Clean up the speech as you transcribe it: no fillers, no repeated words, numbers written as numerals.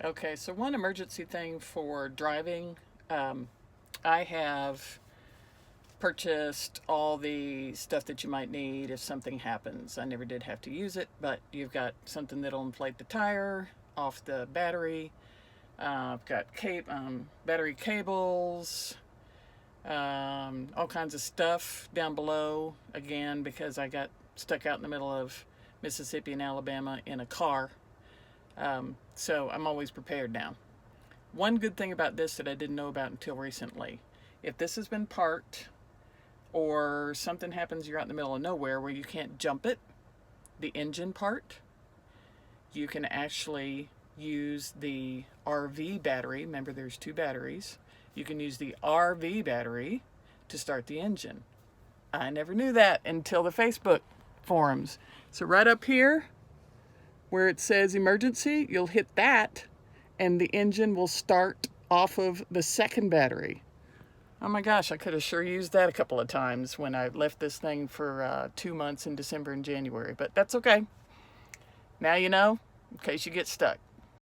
Okay, so one emergency thing for driving, I have purchased all the stuff that you might need if something happens. I never did have to use it, but you've got something that'll inflate the tire off the battery. I've got battery cables, all kinds of stuff down below. Again, because I got stuck out in the middle of Mississippi and Alabama in a car. So I'm always prepared now. One good thing about this that I didn't know about until recently, if this has been parked or something happens, you're out in the middle of nowhere where you can't jump it, the engine part, you can actually use the RV battery. Remember, there's two batteries. You can use the RV battery to start the engine. I never knew that until the Facebook forums. So right up here where it says emergency, you'll hit that and the engine will start off of the second battery. Oh my gosh, I could have sure used that a couple of times when I left this thing for 2 months in December and January, but that's okay. Now you know, in case you get stuck.